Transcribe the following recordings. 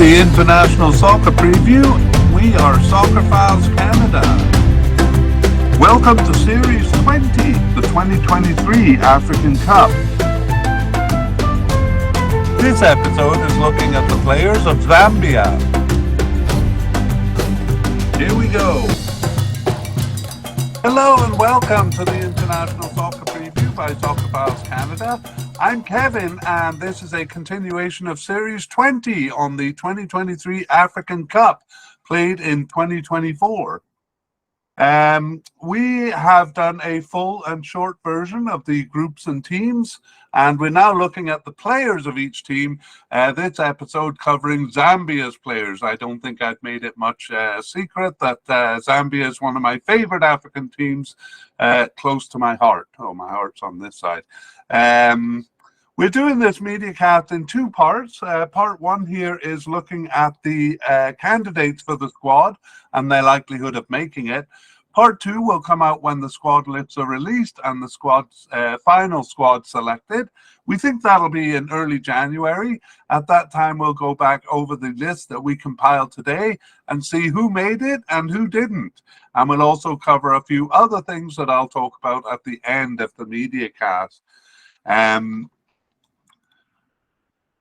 the International Soccer Preview. We are Soccer Files Canada. Welcome to Series 20, the 2023 African Cup. This episode is looking at the players of Zambia. Here we go. Hello and welcome to the International Soccer Preview by Soccer Files Canada. I'm Kevin, and this is a continuation of Series 20 on the 2023 African Cup, played in 2024. We have done a full and short version of the groups and teams, and we're now looking at the players of each team. This episode covering Zambia's players. I don't think I've made it much secret that Zambia is one of my favorite African teams, close to my heart. Oh, my heart's on this side. We're doing this mediacast in two parts. Part one here is looking at the candidates for the squad and their likelihood of making it. Part two will come out when the squad lists are released and the squad's final squad selected. We think that'll be in early January. At that time, we'll go back over the list that we compiled today and see who made it and who didn't. And we'll also cover a few other things that I'll talk about at the end of the mediacast.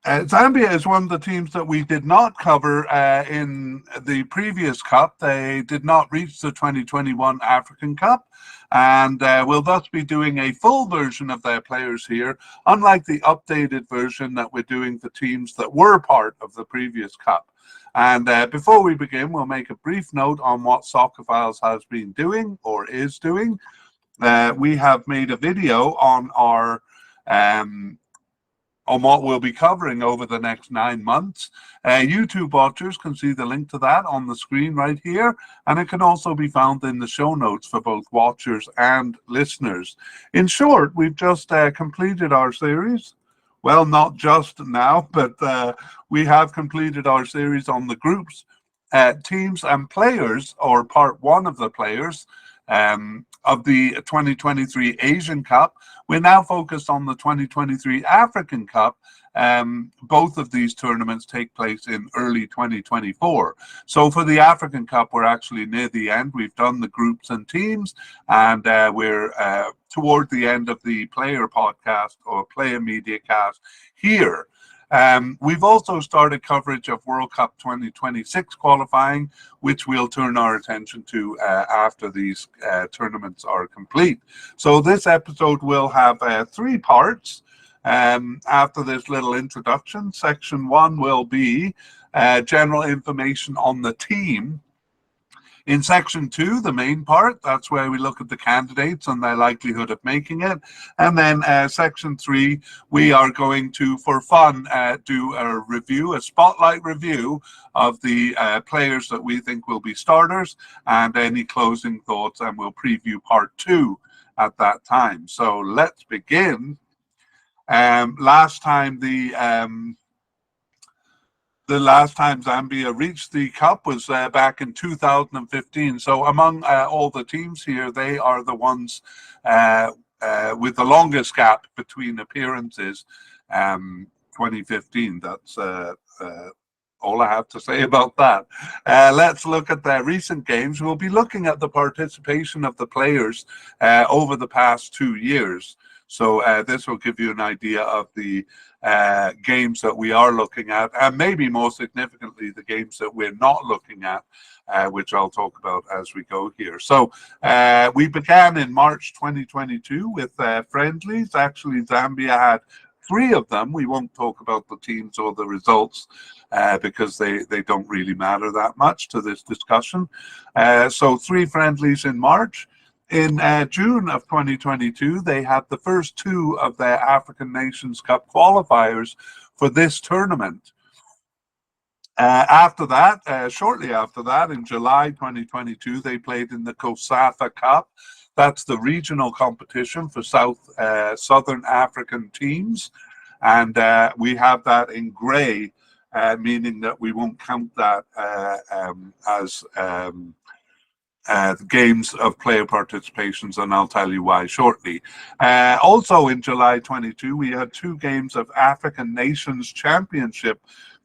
Zambia is one of the teams that we did not cover in the previous Cup. They did not reach the 2021 African Cup, and we'll thus be doing a full version of their players here, unlike the updated version that we're doing for teams that were part of the previous Cup. And before we begin, we'll make a brief note on what Soccer Files has been doing or is doing. We have made a video on our on what we'll be covering over the next 9 months. YouTube watchers can see the link to that on the screen right here, and it can also be found in the show notes for both watchers and listeners. In short, we've just completed our series. Well, not just now, but we have completed our series on the groups, teams and players, or part one of the players, of the 2023 Asian Cup. We're now focused on the 2023 African Cup. Both of these tournaments take place in early 2024. So for the African Cup, we're actually near the end. We've done the groups and teams, and we're toward the end of the player podcast or player media cast here. We've also started coverage of World Cup 2026 qualifying, which we'll turn our attention to after these tournaments are complete. So this episode will have 3 parts. After this little introduction, section 1 will be general information on the team. In section 2, the main part, that's where we look at the candidates and their likelihood of making it. And then section 3, we are going to, for fun, do a review, a spotlight review of the players that we think will be starters and any closing thoughts, and we'll preview part 2 at that time. So let's begin. Last time the last time Zambia reached the Cup was back in 2015. So among all the teams here, they are the ones with the longest gap between appearances, 2015. That's all I have to say about that. Let's look at their recent games. We'll be looking at the participation of the players over the past 2 years. So this will give you an idea of the games that we are looking at, and maybe more significantly, the games that we're not looking at, which I'll talk about as we go here. So we began in March 2022 with friendlies. Actually, Zambia had 3 of them. We won't talk about the teams or the results because they don't really matter that much to this discussion. So 3 friendlies in March. In June of 2022, they had the first 2 of their African Nations Cup qualifiers for this tournament. After that, shortly after that, in July 2022, they played in the COSAFA Cup. That's the regional competition for Southern African teams. And we have that in grey, meaning that we won't count that as games of player participations, and I'll tell you why shortly. Also in July 22, we had 2 games of African Nations Championship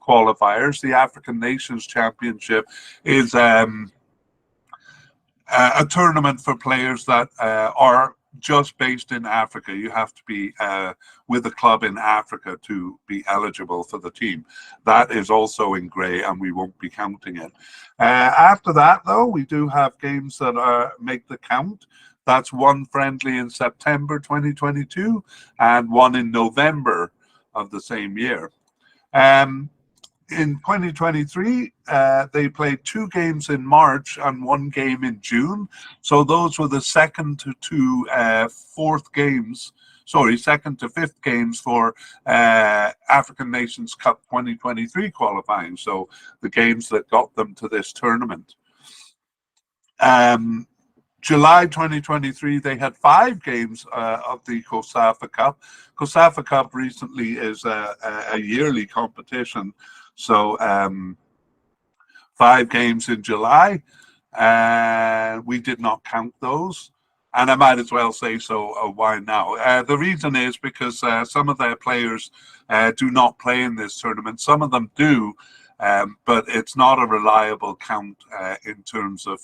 qualifiers. The African Nations Championship is a tournament for players that are just based in Africa. You have to be with a club in Africa to be eligible for the team. That is also in grey, and we won't be counting it. After that, though, we do have games that make the count. That's one friendly in September 2022 and one in November of the same year. In 2023, they played 2 games in March and 1 game in June. So those were the second to 5th games for African Nations Cup 2023 qualifying. So the games that got them to this tournament. July 2023, they had 5 games of the COSAFA Cup. COSAFA Cup recently is a yearly competition. So 5 games in July. We did not count those. And I might as well say so, why now? The reason is because some of their players do not play in this tournament. Some of them do, but it's not a reliable count in terms of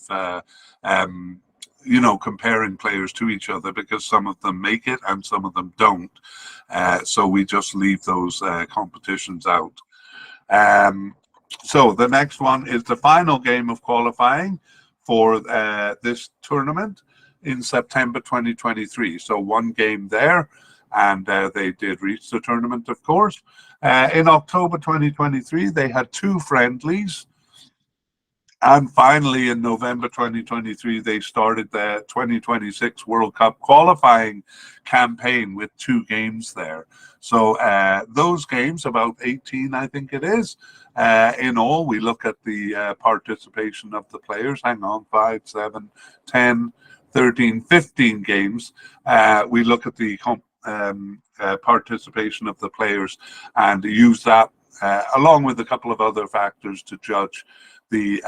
comparing players to each other, because some of them make it and some of them don't. So we just leave those competitions out. So the next one is the final game of qualifying for this tournament in September 2023. So 1 game there, and they did reach the tournament, of course. In October 2023, they had 2 friendlies. And finally, in November 2023, they started the 2026 World Cup qualifying campaign with 2 games there. So those games, about 18, I think it is, in all. We look at the participation of the players. Hang on, 5, 7, 10, 13, 15 games. We look at the participation of the players and use that along with a couple of other factors to judge the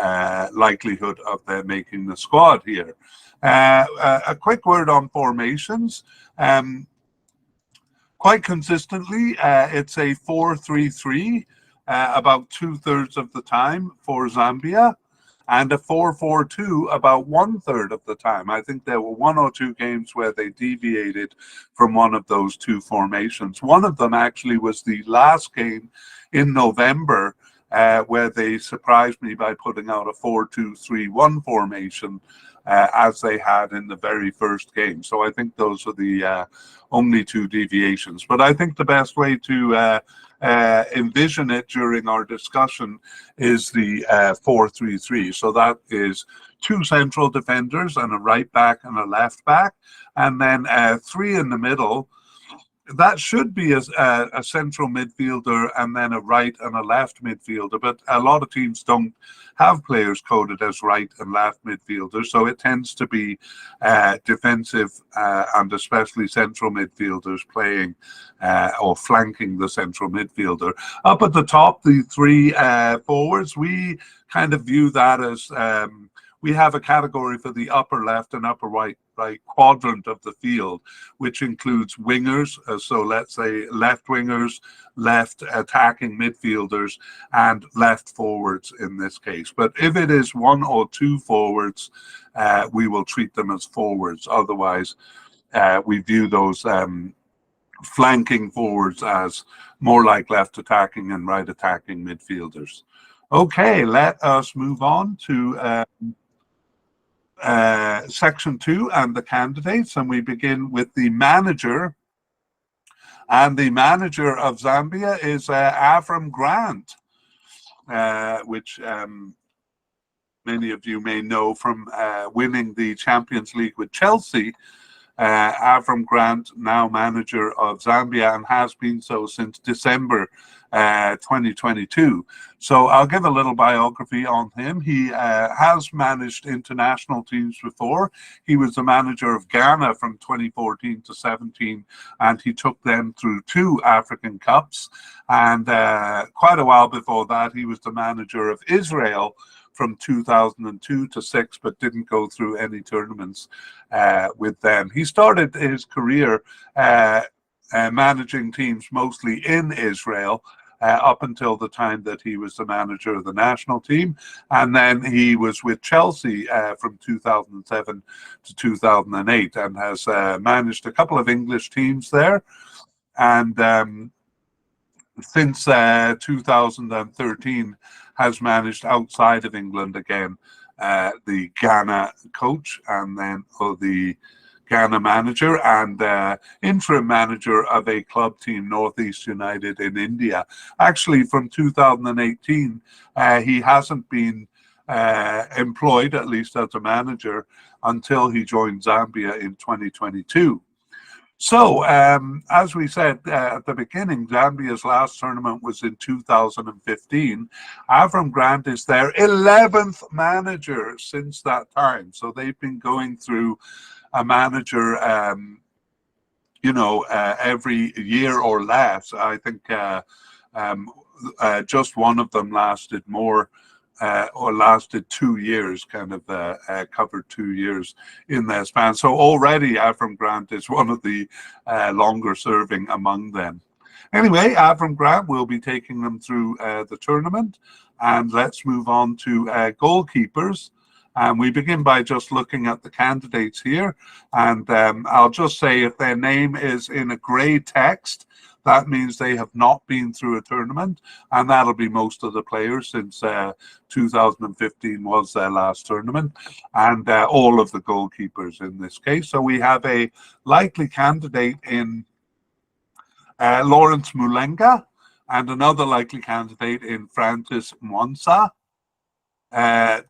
likelihood of them making the squad here. A quick word on formations. Quite consistently, it's a 4-3-3 about 2/3 of the time for Zambia, and a 4-4-2 about 1/3 of the time. I think there were 1 or 2 games where they deviated from one of those 2 formations. One of them actually was the last game in November, where they surprised me by putting out a 4-2-3-1 formation, as they had in the very first game. So I think those are the only 2 deviations. But I think the best way to envision it during our discussion is the 4-3-3. So that is 2 central defenders and a right back and a left back, and then 3 in the middle. That should be a central midfielder and then a right and a left midfielder, but a lot of teams don't have players coded as right and left midfielders, so it tends to be defensive and especially central midfielders playing or flanking the central midfielder. Up at the top, the 3 forwards, we kind of view that as we have a category for the upper left and upper right quadrant of the field, which includes wingers, so let's say left wingers, left attacking midfielders, and left forwards in this case. But if it is 1 or 2 forwards, we will treat them as forwards. Otherwise, we view those flanking forwards as more like left attacking and right attacking midfielders. Okay, let us move on to section 2 and the candidates, and we begin with the manager. And the manager of Zambia is Avram Grant, which many of you may know from winning the Champions League with Chelsea. Avram Grant, now manager of Zambia, and has been so since December 2022. So I'll give a little biography on him. He has managed international teams before. He was the manager of Ghana from 2014 to 17, and he took them through 2 African Cups. And quite a while before that, he was the manager of Israel from 2002 to 6, but didn't go through any tournaments with them. He started his career managing teams mostly in Israel, up until the time that he was the manager of the national team. And then he was with Chelsea from 2007 to 2008 and has managed a couple of English teams there. And since 2013 has managed outside of England again, the Ghana coach and then the Ghana manager and interim manager of a club team, Northeast United in India. Actually, from 2018, he hasn't been employed, at least as a manager, until he joined Zambia in 2022. So, as we said at the beginning, Zambia's last tournament was in 2015. Avram Grant is their 11th manager since that time. So they've been going through a manager, every year or less. I think just one of them lasted more. Or lasted 2 years, kind of covered 2 years in their span. So already Avram Grant is one of the longer serving among them. Anyway, Avram Grant will be taking them through the tournament. And let's move on to goalkeepers. And we begin by just looking at the candidates here. And I'll just say if their name is in a grey text, that means they have not been through a tournament, and that'll be most of the players since 2015 was their last tournament, and all of the goalkeepers in this case. So we have a likely candidate in Lawrence Mulenga, and another likely candidate in Francis Mwansa.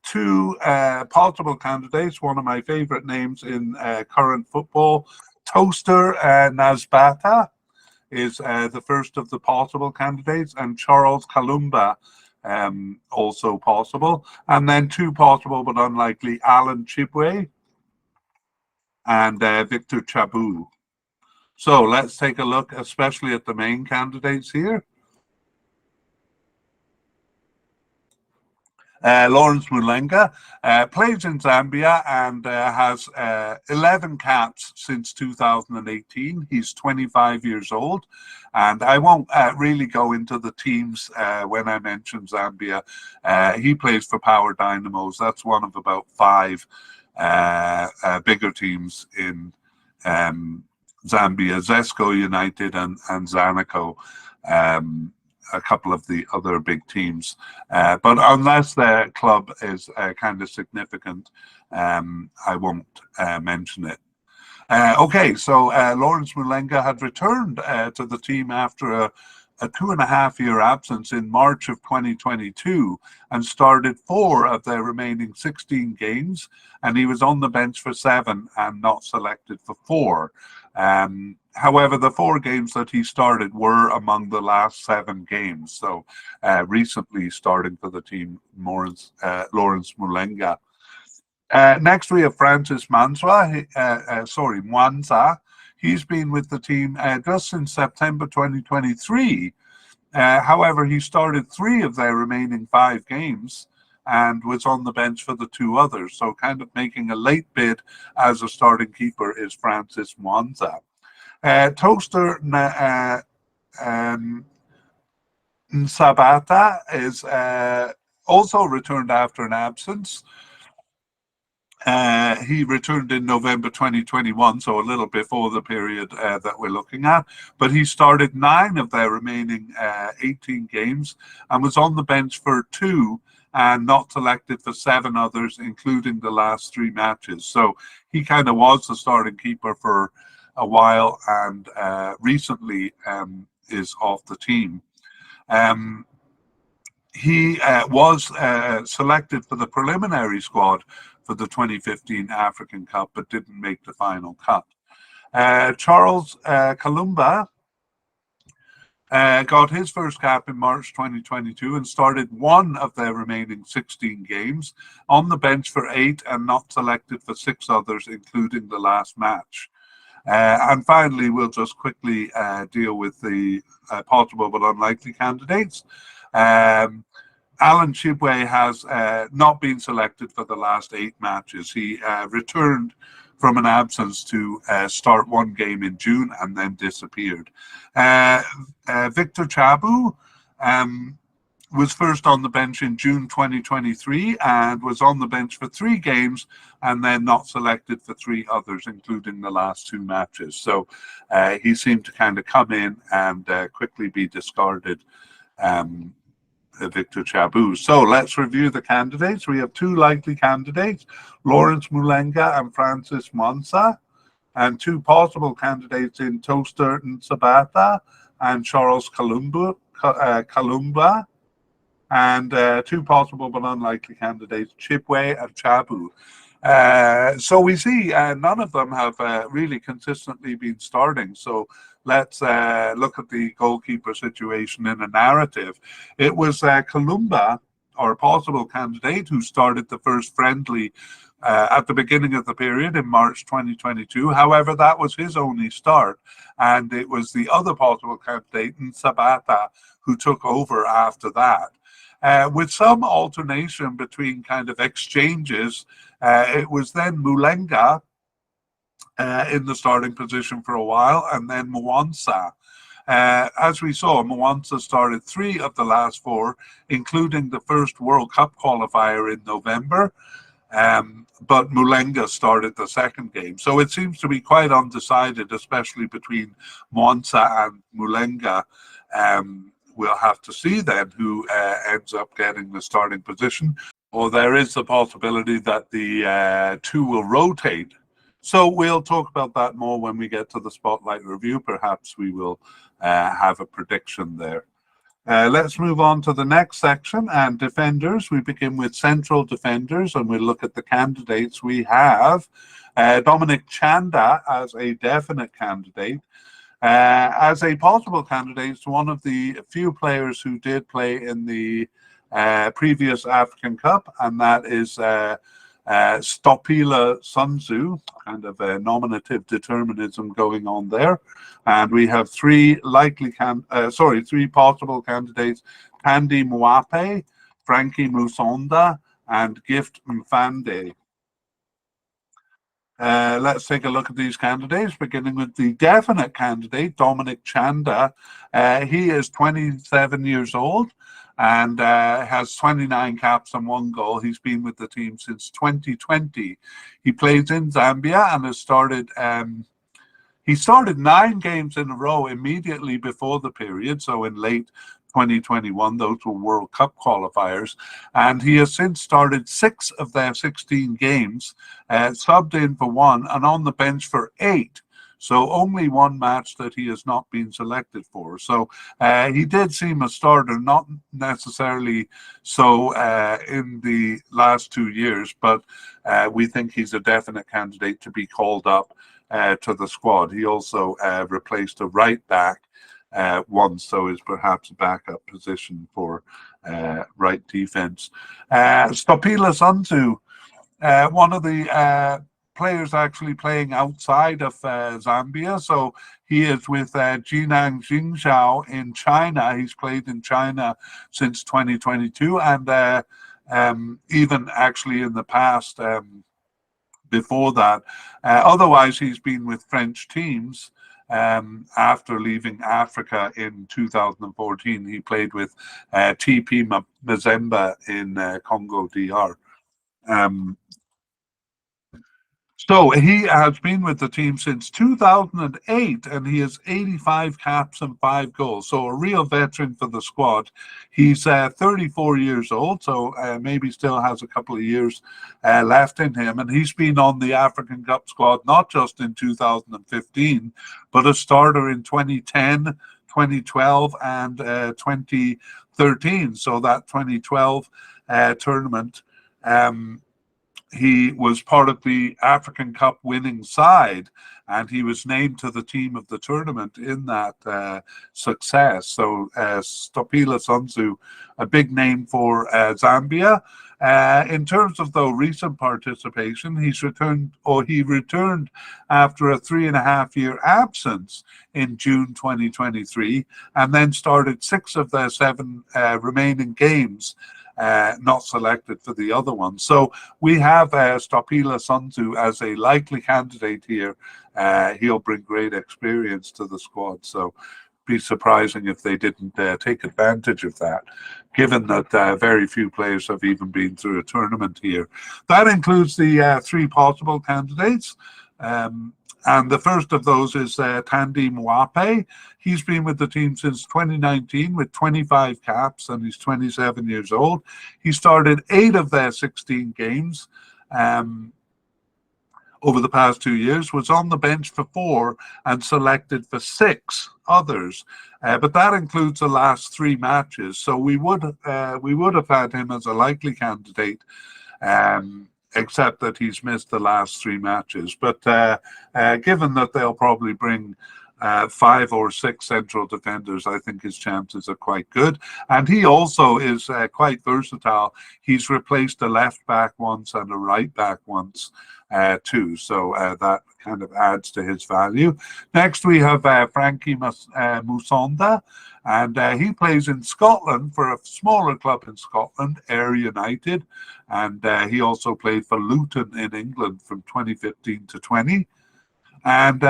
Two possible candidates, one of my favorite names in current football, Toaster Nasbata, is the first of the possible candidates, and Charles Kalumba, also possible. And then two possible but unlikely, Alan Chibwe and Victor Chabu. So let's take a look, especially at the main candidates here. Lawrence Mulenga plays in Zambia and has 11 caps since 2018. He's 25 years old, and I won't really go into the teams when I mention Zambia. He plays for Power Dynamos. That's one of about 5 bigger teams in Zambia, Zesco United and Zanaco. A couple of the other big teams, but unless their club is kind of significant, I won't mention it. Okay, so Lawrence Mulenga had returned to the team after a 2.5-year absence in March of 2022 and started 4 of their remaining 16 games, and he was on the bench for 7 and not selected for 4. However, the 4 games that he started were among the last 7 games. So recently starting for the team, Lawrence Mulenga. Next, we have Francis Mwansa. He's been with the team just since September 2023. However, he started 3 of their remaining 5 games and was on the bench for the 2 others. So kind of making a late bid as a starting keeper is Francis Mwansa. Toaster Nsabata is also returned after an absence. He returned in November 2021, so a little before the period that we're looking at. But he started 9 of their remaining 18 games and was on the bench for 2 and not selected for 7 others, including the last 3 matches. So he kind of was the starting keeper for a while and recently is off the team. He was selected for the preliminary squad for the 2015 African Cup, but didn't make the final cut. Charles Kalumba got his first cap in March 2022 and started 1 of their remaining 16 games, on the bench for 8 and not selected for 6 others, including the last match. And finally, we'll just quickly deal with the possible but unlikely candidates. Alan Chibwe has not been selected for the last 8 matches. He returned from an absence to start 1 game in June and then disappeared. Victor Chabu was first on the bench in June 2023 and was on the bench for 3 games and then not selected for 3 others, including the last 2 matches. So he seemed to kind of come in and quickly be discarded, Victor Chabu. So let's review the candidates. We have 2 likely candidates, Lawrence Mulenga and Francis Mwansa, and 2 possible candidates in Toaster Nsabata and Charles Kalumba, and 2 possible but unlikely candidates, Chipwe and Chabu. So we see none of them have really consistently been starting. So let's look at the goalkeeper situation in a narrative. It was Kalumba, or a possible candidate, who started the first friendly at the beginning of the period in March 2022. However, that was his only start, and it was the other possible candidate, Nsabata, who took over after that. With some alternation between kind of exchanges, it was then Mulenga in the starting position for a while, and then Mwansa. As we saw, Mwansa started 3 of the last 4, including the first World Cup qualifier in November, but Mulenga started the second game. So it seems to be quite undecided, especially between Mwansa and Mulenga. We'll have to see then who ends up getting the starting position, or there is the possibility that the 2 will rotate. So we'll talk about that more when we get to the Spotlight review. Perhaps we will have a prediction there. Let's move on to the next section, and defenders. We begin with central defenders, and we'll look at the candidates. We have Dominic Chanda as a definite candidate. As a possible candidate, one of the few players who did play in the previous African Cup, and that is Stopila Sunzu, kind of a nominative determinism going on there. And we have 3 possible candidates: Tandy Mwape, Frankie Musonda, and Gift Mfande. Let's take a look at these candidates, beginning with the definite candidate, Dominic Chanda. He is 27 years old and has 29 caps and 1 goal. He's been with the team since 2020. He plays in Zambia and has started... he started 9 games in a row immediately before the period, so in late 2021. Those were World Cup qualifiers, and he has since started 6 of their 16 games, subbed in for 1 and on the bench for 8. So only 1 match that he has not been selected for. So he did seem a starter, not necessarily so in the last 2 years, but we think he's a definite candidate to be called up to the squad. He also replaced a right back once, so is perhaps a backup position for right defense. Stopila Sunzu, one of the players actually playing outside of Zambia. So he is with Jinan Jingzhou in China. He's played in China since 2022, and even actually in the past before that. Otherwise, he's been with French teams. After leaving Africa in 2014, he played with TP Mazembe in Congo DR. So he has been with the team since 2008, and he has 85 caps and 5 goals. So a real veteran for the squad. He's 34 years old, so maybe still has a couple of years left in him. And he's been on the African Cup squad not just in 2015, but a starter in 2010, 2012, and 2013. So that 2012 tournament, he was part of the African Cup winning side, and he was named to the team of the tournament in that success. So Stopila Sunzu, a big name for Zambia. In terms of the recent participation, he returned after a 3.5-year absence in June 2023, and then started 6 of their 7 remaining games. Not selected for the other one. So we have Stopila Sunzu as a likely candidate here. He'll bring great experience to the squad. So be surprising if they didn't take advantage of that, given that very few players have even been through a tournament here. That includes the three possible candidates. And the first of those is Tandy Mwape. He's been with the team since 2019 with 25 caps, and he's 27 years old. He started 8 of their 16 games over the past 2 years, was on the bench for 4 and selected for 6 others. But that includes the last 3 matches. So we would have had him as a likely candidate, except that he's missed the last 3 matches. But given that they'll probably bring 5 or 6 central defenders, I think his chances are quite good. And he also is quite versatile. He's replaced a left back once and a right back once too. So that kind of adds to his value. Next, we have Frankie Musonda, and he plays in Scotland for a smaller club in Scotland, Ayr United. And he also played for Luton in England from 2015 to 20. And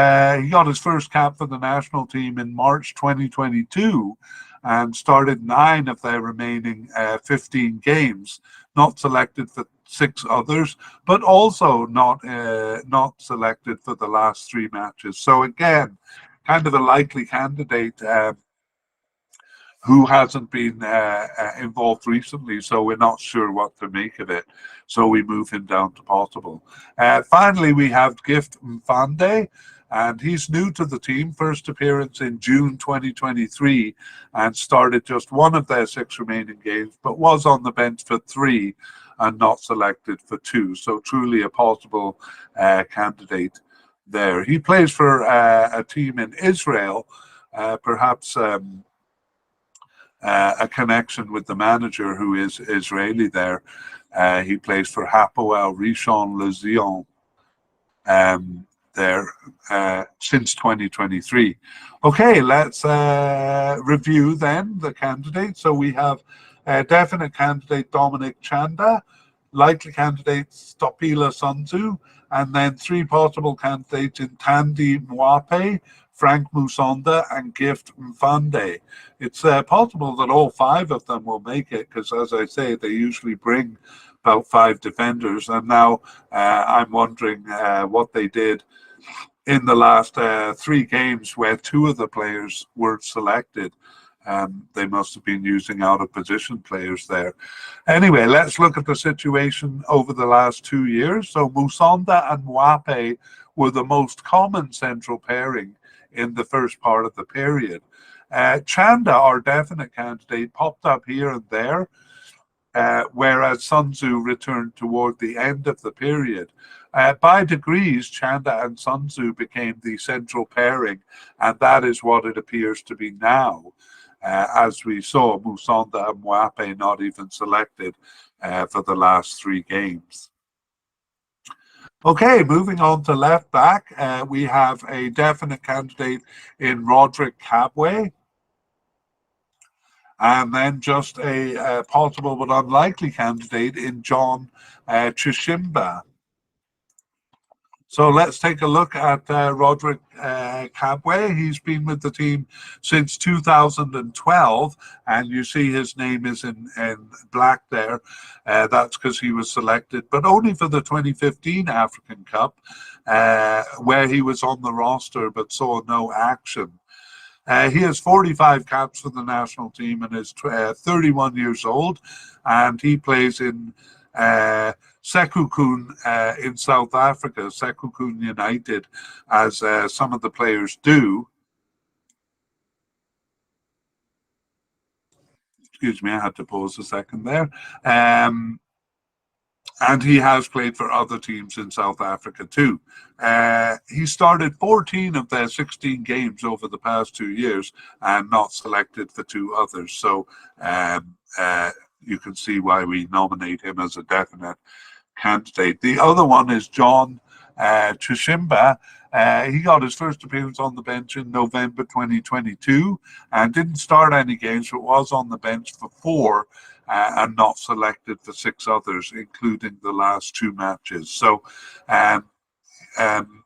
he got his first cap for the national team in March 2022 and started 9 of their remaining 15 games, not selected for 6 others, but also not selected for the last 3 matches. So again, kind of a likely candidate who hasn't been involved recently, so we're not sure what to make of it. So we move him down to possible. Finally, we have Gift Mfande, and he's new to the team. First appearance in June 2023, and started just 1 of their 6 remaining games, but was on the bench for 3 and not selected for 2. So truly a possible candidate there. He plays for a team in Israel, perhaps a connection with the manager who is Israeli there. He plays for Hapoel Rishon LeZion there since 2023. Okay, let's review then the candidates. So we have definite candidate Dominic Chanda, likely candidate Stopila Sunzu, and then 3 possible candidates in Tandy Mwape, Frank Musonda, and Gift Mfande. It's possible that all 5 of them will make it, because as I say, they usually bring about 5 defenders. And now I'm wondering what they did in the last 3 games where 2 of the players weren't selected. They must have been using out of position players there. Anyway, let's look at the situation over the last 2 years. So Musonda and Mwape were the most common central pairing in the first part of the period. Chanda, our definite candidate, popped up here and there, whereas Sunzu returned toward the end of the period. By degrees, Chanda and Sunzu became the central pairing, and that is what it appears to be now. As we saw, Musonda and Mwape not even selected for the last 3 games. Okay, moving on to left back, we have a definite candidate in Roderick Kabwe, and then just a possible but unlikely candidate in John Chishimba. So let's take a look at Roderick Kabwe. He's been with the team since 2012, and you see his name is in black there. That's because he was selected, but only for the 2015 African Cup, where he was on the roster but saw no action. He has 45 caps for the national team and is 31 years old, and he plays in Sekhukhune in South Africa, Sekhukhune United, as some of the players do. Excuse me, I had to pause a second there. And he has played for other teams in South Africa too. He started 14 of their 16 games over the past 2 years and not selected for 2 others. So you can see why we nominate him as a definite candidate. The other one is John Chishimba. He got his first appearance on the bench in November 2022 and didn't start any games, but was on the bench for 4 and not selected for 6 others, including the last 2 matches. So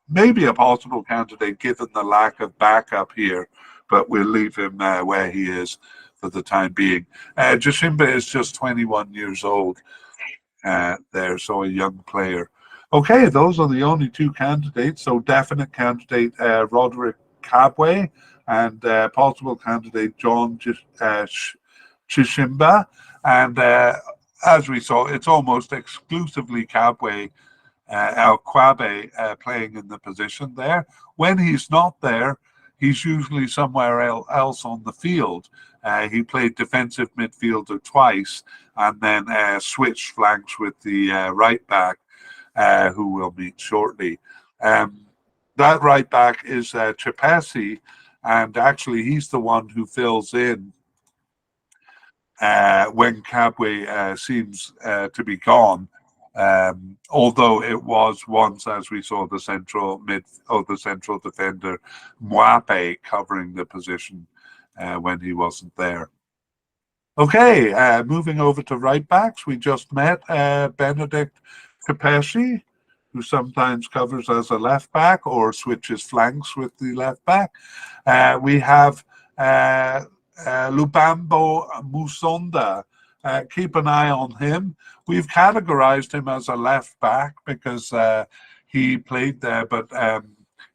maybe a possible candidate given the lack of backup here, but we'll leave him where he is for the time being. Jashimba is just 21 years old there, so a young player. Okay, those are the only two candidates. So definite candidate Roderick Kabwe and possible candidate John Chishimba. And as we saw, it's almost exclusively Kabwe, Kwabe playing in the position there. When he's not there, he's usually somewhere else on the field. He played defensive midfielder twice and then switched flanks with the right back, who we'll meet shortly. That right back is Chepesi, and actually he's the one who fills in when Kabwe seems to be gone. Although it was once, as we saw, the central defender Mwape covering the position when he wasn't there. Okay, moving over to right backs, we just met Benedict Kapeshi, who sometimes covers as a left back or switches flanks with the left back. We have Lubambo Musonda. Keep an eye on him. We've categorized him as a left back because he played there, but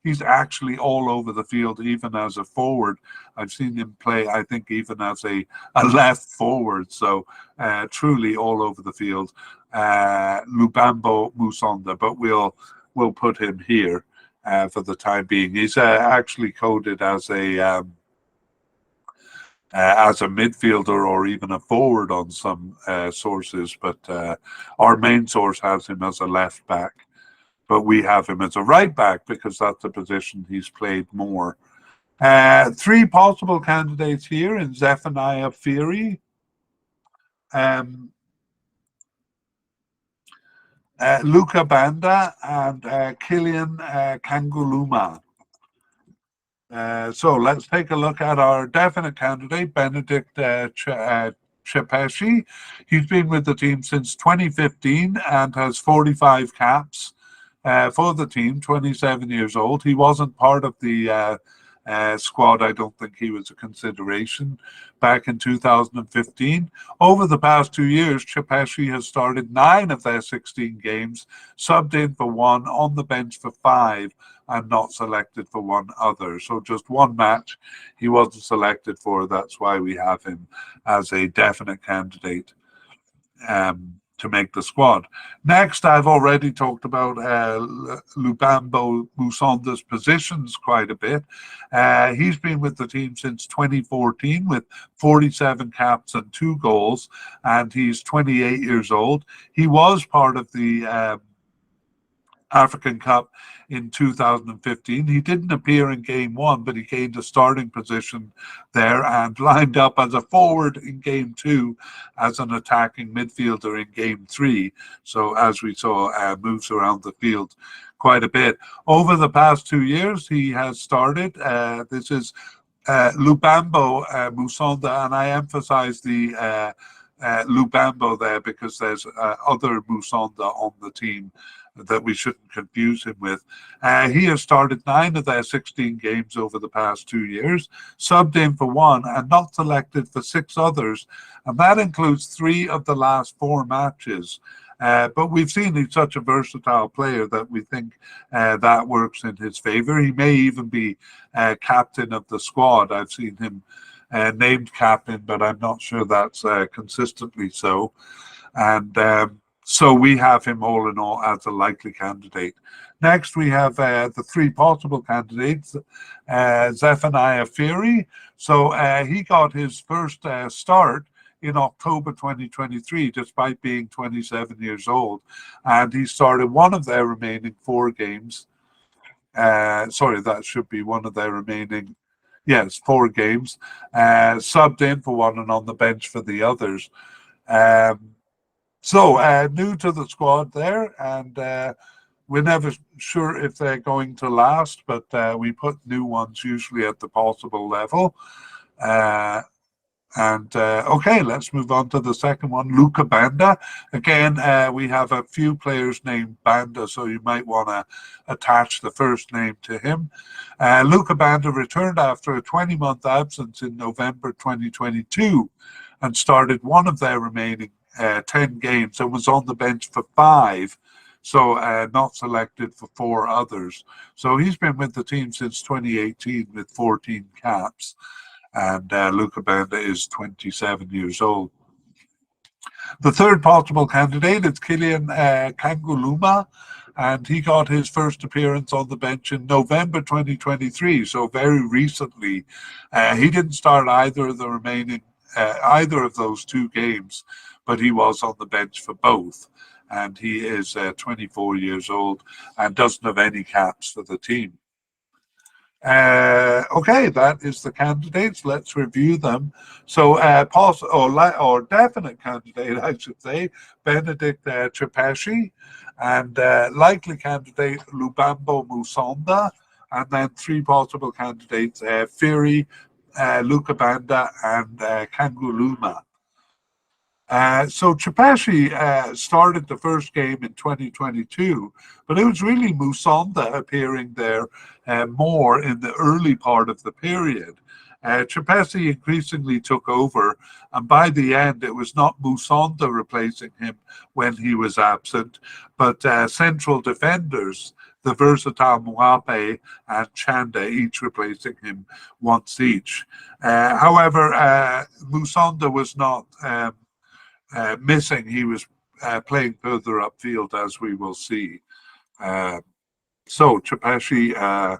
he's actually all over the field, even as a forward. I've seen him play, I think, even as a left forward. So truly all over the field. Lubambo Musonda, but we'll put him here for the time being. He's actually coded as a midfielder or even a forward on some sources, but our main source has him as a left back. But we have him as a right back because that's a position he's played more. Three possible candidates here in Zephaniah Firi, Luca Banda, and Kilian Kanguluma. So let's take a look at our definite candidate, Benedict Chepeshi. He's been with the team since 2015 and has 45 caps for the team, 27 years old. He wasn't part of the squad. I don't think he was a consideration back in 2015. Over the past 2 years, Chepeshi has started 9 of their 16 games, subbed in for 1, on the bench for 5, and not selected for 1 other. So just 1 match he wasn't selected for. That's why we have him as a definite candidate to make the squad. Next, I've already talked about Lubambo Musonda's positions quite a bit. He's been with the team since 2014 with 47 caps and 2 goals, and he's 28 years old. He was part of the African Cup in 2015. He didn't appear in game 1, but he gained a starting position there and lined up as a forward in game 2 as an attacking midfielder in game 3. So as we saw, moves around the field quite a bit. Over the past 2 years, he has started. This is Lubambo Musonda, and I emphasize the Lubambo there because there's other Musonda on the team that we shouldn't confuse him with. He has started 9 of their 16 games over the past 2 years, subbed in for 1 and not selected for 6 others, and that includes 3 of the last 4 matches. But we've seen he's such a versatile player that we think that works in his favor. He may even be captain of the squad. I've seen him named captain, but I'm not sure that's consistently so. And so we have him all in all as a likely candidate. Next, we have the 3 possible candidates, Zephaniah Firi. So he got his first start in October 2023, despite being 27 years old. And he started 1 of their remaining 4 games. Sorry, that should be 1 of their remaining, yes, 4 games. Subbed in for 1 and on the bench for the others. So new to the squad there, and we're never sure if they're going to last, but we put new ones usually at the possible level. And okay, let's move on to the second one, Luca Banda. Again, we have a few players named Banda, so you might want to attach the first name to him. Luca Banda returned after a 20-month absence in November 2022 and started one of their remaining 10 games and was on the bench for 5. So not selected for 4 others. So he's been with the team since 2018 with 14 caps. And Luca Banda is 27 years old. The third possible candidate is Kilian Kanguluma, and he got his first appearance on the bench in November 2023, so very recently. He didn't start either of the remaining, either of those 2 games, but he was on the bench for both. And he is 24 years old and doesn't have any caps for the team. Okay, that is the candidates. Let's review them. So, or definite candidate, I should say, Benedict Tripeshi, and likely candidate Lubambo Musonda, and then 3 possible candidates: Firi, Luca Banda, and Kanguluma. So Tripashi started the first game in 2022, but it was really Musonda appearing there more in the early part of the period. Tripashi increasingly took over, and by the end, it was not Musonda replacing him when he was absent, but central defenders, the versatile Muape and Chanda, each replacing him once each. However, Musonda was not missing. He was playing further upfield, as we will see. So Tripashi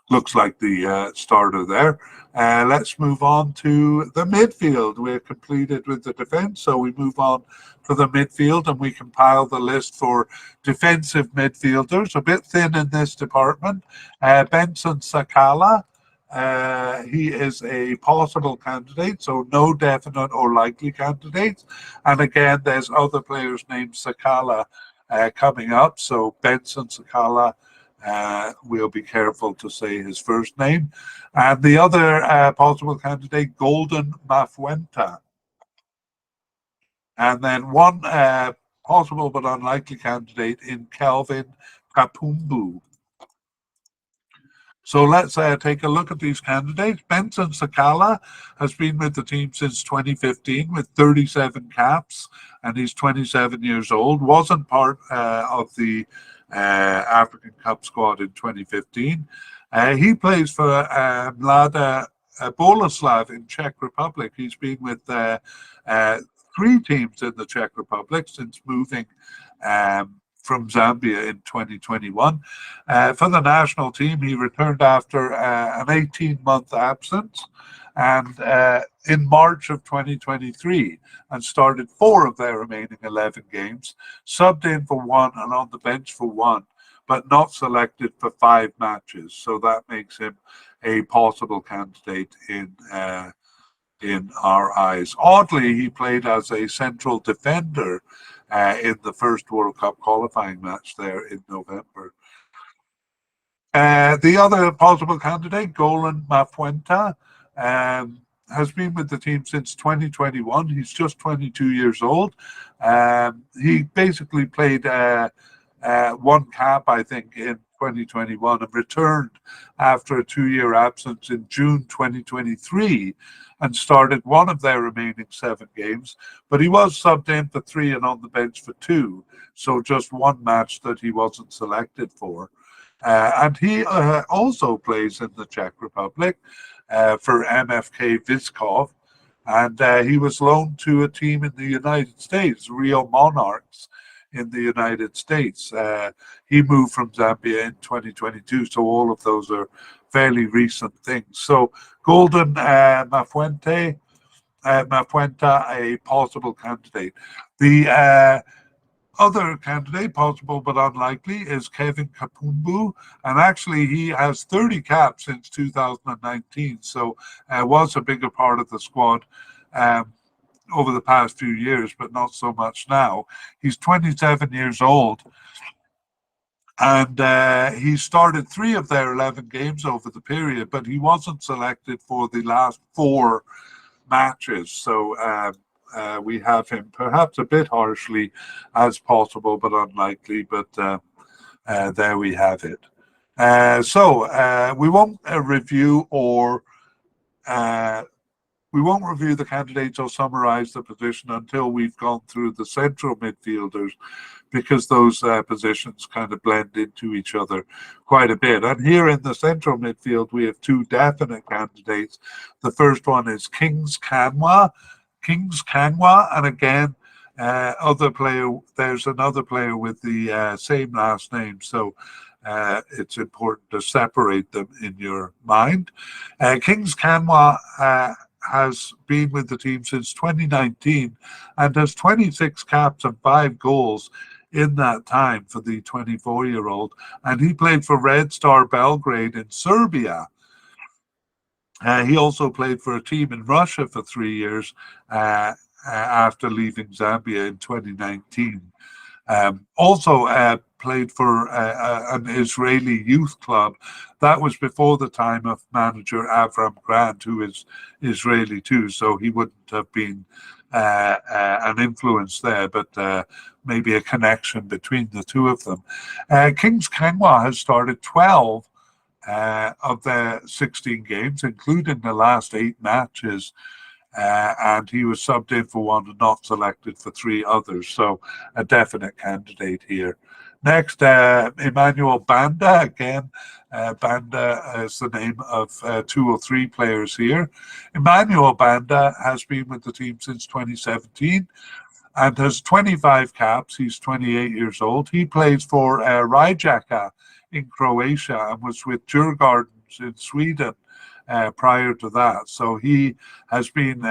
looks like the starter there. Let's move on to the midfield. We're completed with the defense, so we move on to the midfield, and we compile the list for defensive midfielders. A bit thin in this department. Benson Sakala. He is a possible candidate, so no definite or likely candidates. And again, there's other players named Sakala coming up. So Benson Sakala, we'll be careful to say his first name. And the other possible candidate, Golden Mafuenta. And then one possible but unlikely candidate in Kelvin Kapumbu. So let's take a look at these candidates. Benson Sakala has been with the team since 2015 with 37 caps, and he's 27 years old. Wasn't part of the African Cup squad in 2015. He plays for Mlada Boleslav in Czech Republic. He's been with 3 teams in the Czech Republic since moving from Zambia in 2021. For the national team, he returned after an 18-month absence and in March of 2023 and started 4 of their remaining 11 games, subbed in for 1 and on the bench for 1, but not selected for 5 matches. So that makes him a possible candidate in our eyes. Oddly, he played as a central defender in the first World Cup qualifying match there in November. The other possible candidate, Golan Mafuenta, has been with the team since 2021. He's just 22 years old. He basically played 1 cap, I think, in 2021 and returned after a 2-year absence in June 2023 and started 1 of their remaining 7 games, but he was subbed in for 3 and on the bench for 2, so just 1 match that he wasn't selected for. And he also plays in the Czech Republic for MFK Vyškov, and he was loaned to a team in the United States, Rio Monarchs in the United States. He moved from Zambia in 2022, so all of those are fairly recent things. So Golden Mafuenta, a possible candidate. The other candidate, possible but unlikely, is Kevin Kapumbu, and actually he has 30 caps since 2019, so was a bigger part of the squad over the past few years, but not so much now. He's 27 years old, And he started 3 of their 11 games over the period, but he wasn't selected for the last 4 matches. So we have him perhaps a bit harshly as possible, but unlikely. But there we have it. So we won't review or we won't review the candidates or summarize the position until we've gone through the central midfielders, because those positions kind of blend into each other quite a bit. And here in the central midfield, we have 2 definite candidates. The first one is Kings Kanwa, and again, there's another player with the same last name. So it's important to separate them in your mind. Kings Kanwa has been with the team since 2019 and has 26 caps and 5 goals in that time for the 24-year-old. And he played for Red Star Belgrade in Serbia. He also played for a team in Russia for 3 years after leaving Zambia in 2019. Also played for an Israeli youth club. That was before the time of manager Avram Grant, who is Israeli too, so he wouldn't have been an influence there, but maybe a connection between the 2 of them. Kings Kanwa has started 12 of the 16 games, including the last 8 matches. And he was subbed in for 1 and not selected for 3 others. So a definite candidate here. Next, Emmanuel Banda. Again, Banda is the name of 2 or 3 players here. Emmanuel Banda has been with the team since 2017 and has 25 caps. He's 28 years old. He plays for Rijeka in Croatia and was with Djurgårdens in Sweden prior to that. So he has been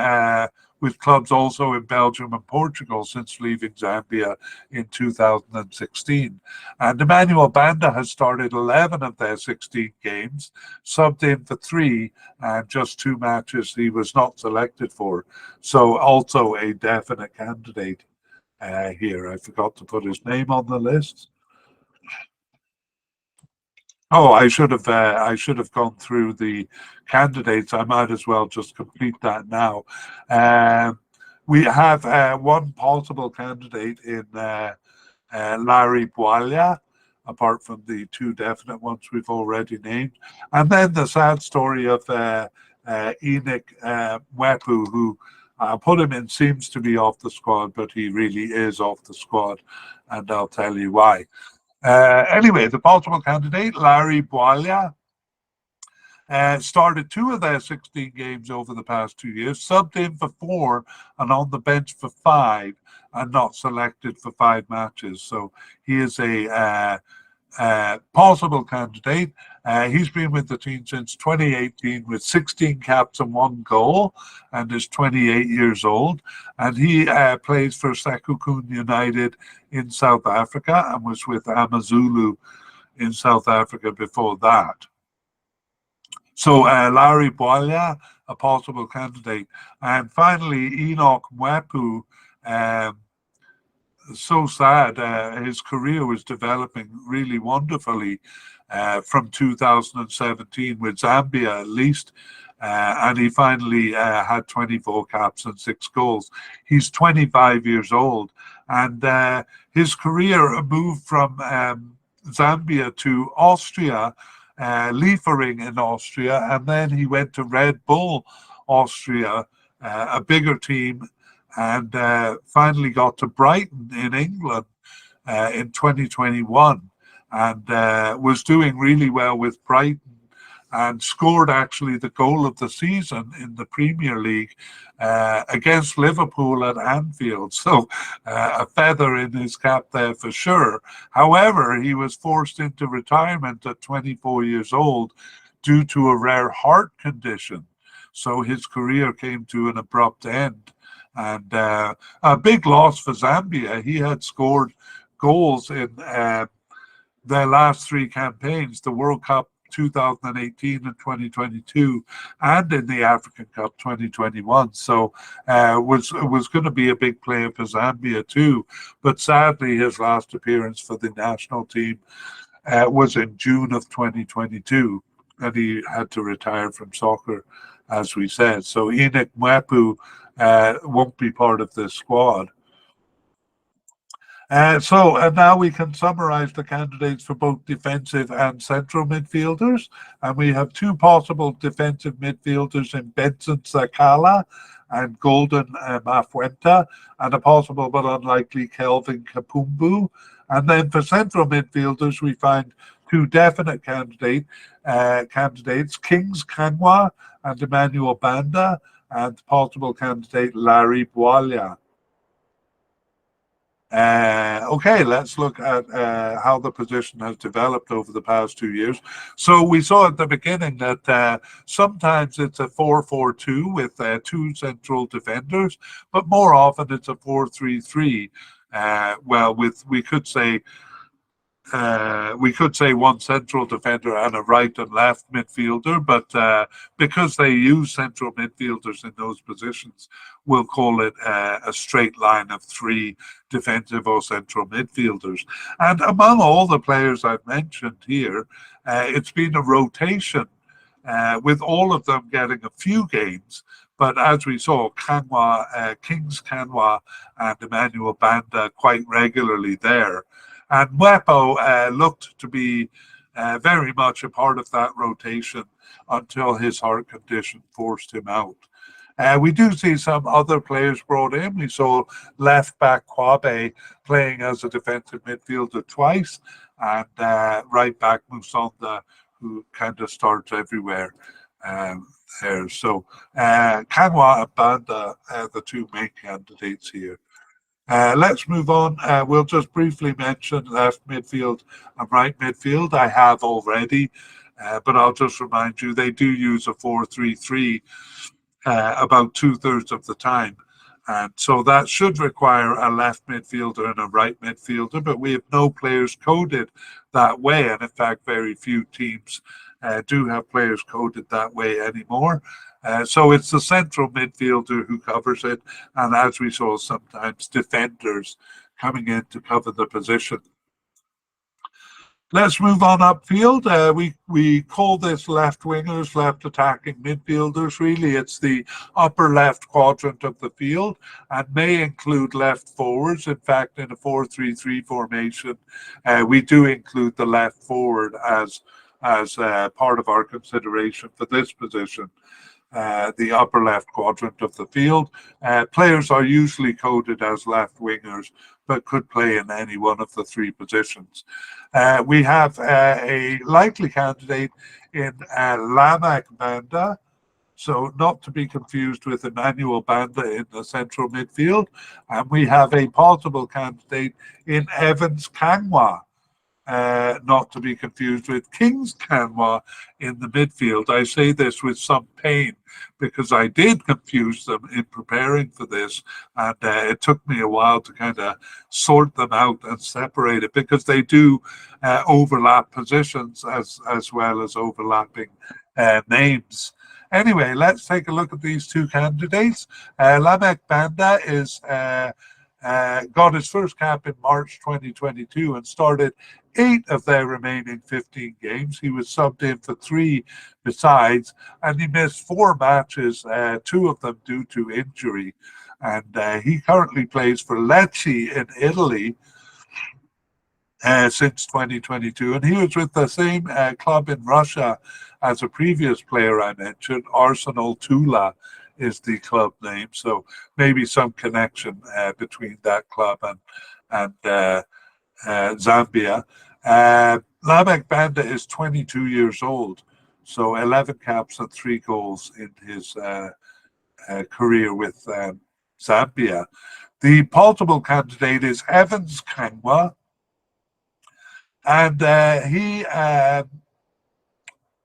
with clubs also in Belgium and Portugal since leaving Zambia in 2016. And Emmanuel Banda has started 11 of their 16 games, subbed in for 3, and just 2 matches he was not selected for. So also a definite candidate here. I forgot to put his name on the list. Oh, I should have gone through the candidates. I might as well just complete that now. We have 1 possible candidate in Larry Bwalya, apart from the 2 definite ones we've already named. And then the sad story of Enoch Mwepu, who put him in, seems to be off the squad, but he really is off the squad, and I'll tell you why. Anyway, the possible candidate, Larry Bwalya, started 2 of their 16 games over the past 2 years, subbed in for 4 and on the bench for 5, and not selected for 5 matches. So he is a possible candidate. He's been with the team since 2018 with 16 caps and 1 goal, and is 28 years old. And he plays for Sekhukhune United in South Africa and was with Amazulu in South Africa before that. So Larry Bwalya, a possible candidate. And finally, Enoch Mwepu. So sad. His career was developing really wonderfully from 2017 with Zambia at least, and he finally had 24 caps and 6 goals. He's 25 years old, and his career moved from Zambia to Austria, Liefering in Austria, and then he went to Red Bull Austria, a bigger team, and finally got to Brighton in England in 2021, and was doing really well with Brighton, and scored actually the goal of the season in the Premier League against Liverpool at Anfield. So a feather in his cap there for sure. However, he was forced into retirement at 24 years old due to a rare heart condition. So his career came to an abrupt end. And a big loss for Zambia. He had scored goals in their last 3 campaigns, the World Cup 2018 and 2022, and in the African Cup 2021. So was going to be a big player for Zambia too. But sadly, his last appearance for the national team was in June of 2022, and he had to retire from soccer, as we said. So Enoch Mwepu won't be part of this squad. So now we can summarize the candidates for both defensive and central midfielders. And we have two possible defensive midfielders in Benson Sakala and Golden Mafuenta, and a possible but unlikely Kelvin Kapumbu. And then for central midfielders, we find two definite candidates, Kings Kangwa and Emmanuel Banda, and possible candidate Larry Bwalya. Okay, let's look at how the position has developed over the past 2 years. So we saw at the beginning that sometimes it's a 4-4-2 with two central defenders, but more often it's a 4-3-3. Well, we could say one central defender and a right and left midfielder, but because they use central midfielders in those positions, we'll call it a straight line of three defensive or central midfielders. And among all the players I've mentioned here, it's been a rotation with all of them getting a few games. But as we saw, Kings Kanwa and Emmanuel Banda quite regularly there. And Mwepu looked to be very much a part of that rotation until his heart condition forced him out. We do see some other players brought in. We saw left back Kwabe playing as a defensive midfielder twice, and right back Musonda, who kind of starts everywhere there. So Kanwa and Banda are the two main candidates here. Let's move on. We'll just briefly mention left midfield and right midfield. I have already, but I'll just remind you, they do use a 4-3-3 about 2/3 of the time. And so that should require a left midfielder and a right midfielder, but we have no players coded that way. And in fact, very few teams do have players coded that way anymore. So it's the central midfielder who covers it, and as we saw, sometimes defenders coming in to cover the position. Let's move on upfield. We call this left wingers, left attacking midfielders. Really, it's the upper left quadrant of the field and may include left forwards. In fact, in a 4-3-3 formation, we do include the left forward as part of our consideration for this position. The upper left quadrant of the field. Players are usually coded as left wingers, but could play in any one of the three positions. We have a likely candidate in Lamak Banda, so not to be confused with Emmanuel Banda in the central midfield. And we have a possible candidate in Evans Kangwa, not to be confused with Kings Kanwa in the midfield. I say this with some pain because I did confuse them in preparing for this, and it took me a while to kind of sort them out and separate it because they do overlap positions as well as overlapping names. Anyway, let's take a look at these two candidates. Lamek Banda is got his first cap in March 2022 and started 8 of their remaining 15 games. He was subbed in for 3 besides, and he missed 4 matches, 2 of them due to injury. And he currently plays for Lecce in Italy since 2022. And he was with the same club in Russia as a previous player I mentioned, Arsenal Tula is the club name. So maybe some connection between that club and Zambia. Lamek Banda is 22 years old, so 11 caps and 3 goals in his career with Zambia. The possible candidate is Evans Kangwa, and he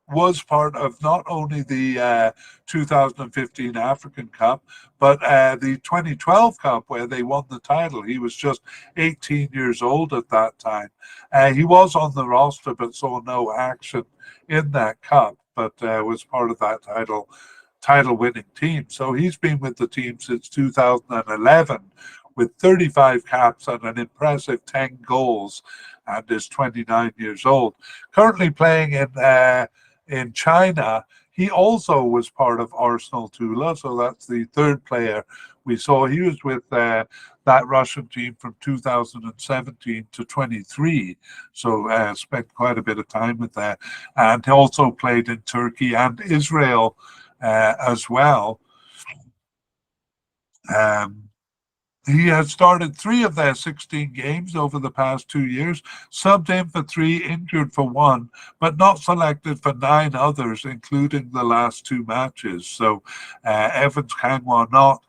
was part of not only the 2015 African Cup, but the 2012 Cup where they won the title. He was just 18 years old at that time. He was on the roster but saw no action in that cup, but was part of that title winning team. So he's been with the team since 2011 with 35 caps and an impressive 10 goals, and is 29 years old. Currently playing in China. He also was part of Arsenal Tula, so that's the third player we saw. He was with that Russian team from 2017 to 23, so spent quite a bit of time with that, and he also played in Turkey and Israel as well. He has started 3 of their 16 games over the past 2 years, subbed in for 3, injured for 1, but not selected for 9 others, including the last 2 matches. So Evans Kangwa not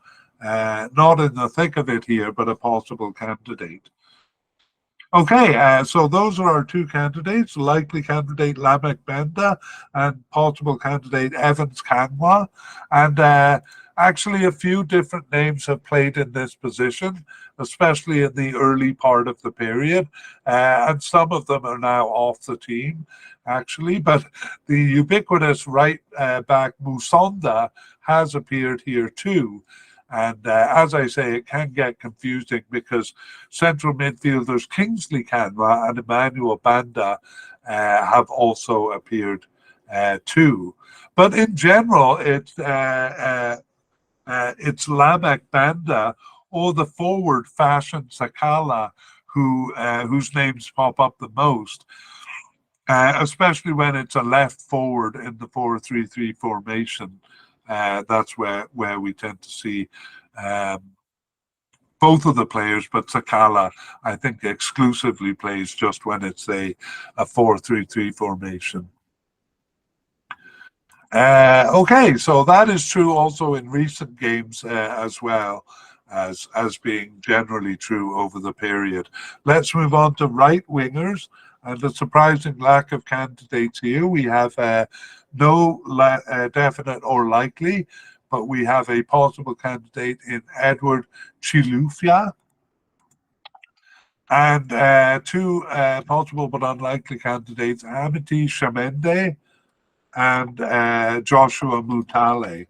in the thick of it here, but a possible candidate. Okay, so those are our 2 candidates, likely candidate Lamek Benda and possible candidate Evans Kangwa. And actually, a few different names have played in this position, especially in the early part of the period. And some of them are now off the team, actually. But the ubiquitous right back Musonda has appeared here too. And as I say, it can get confusing because central midfielders Kingsley Kanwa and Emmanuel Banda have also appeared too. But in general, it's Lamek Banda or the forward Fashion Sakala whose names pop up the most, especially when it's a left forward in the 4-3-3 formation. That's where we tend to see both of the players, but Sakala, I think, exclusively plays just when it's a 4-3-3 formation. Okay, so that is true also in recent games as well as being generally true over the period. Let's move on to right wingers, and a surprising lack of candidates here. We have no definite or likely, but we have a possible candidate in Edward Chilufya, and 2 possible but unlikely candidates, Amity Shamende and Joshua Mutale.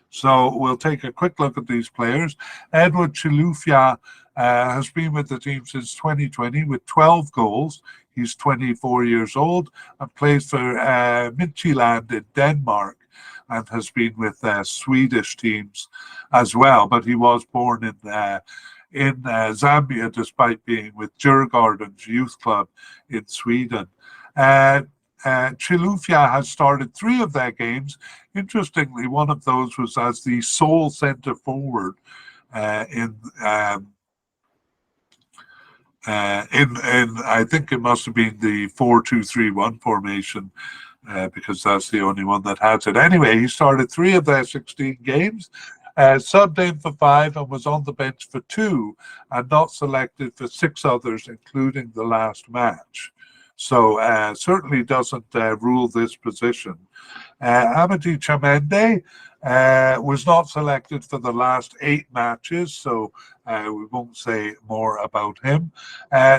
So we'll take a quick look at these players. Edward Chilufya has been with the team since 2020 with 12 goals. He's 24 years old and plays for Midtjylland in Denmark and has been with Swedish teams as well. But he was born in Zambia, despite being with Djurgården's youth club in Sweden. Chilufya has started 3 of their games. Interestingly, one of those was as the sole centre forward in I think it must have been the 4-2-3-1 formation, because that's the only one that has it. Anyway, he started 3 of their 16 games, subbed in for 5 and was on the bench for 2, and not selected for 6 others, including the last match. So certainly doesn't rule this position. Amity Chamende was not selected for the last 8 matches, so we won't say more about him.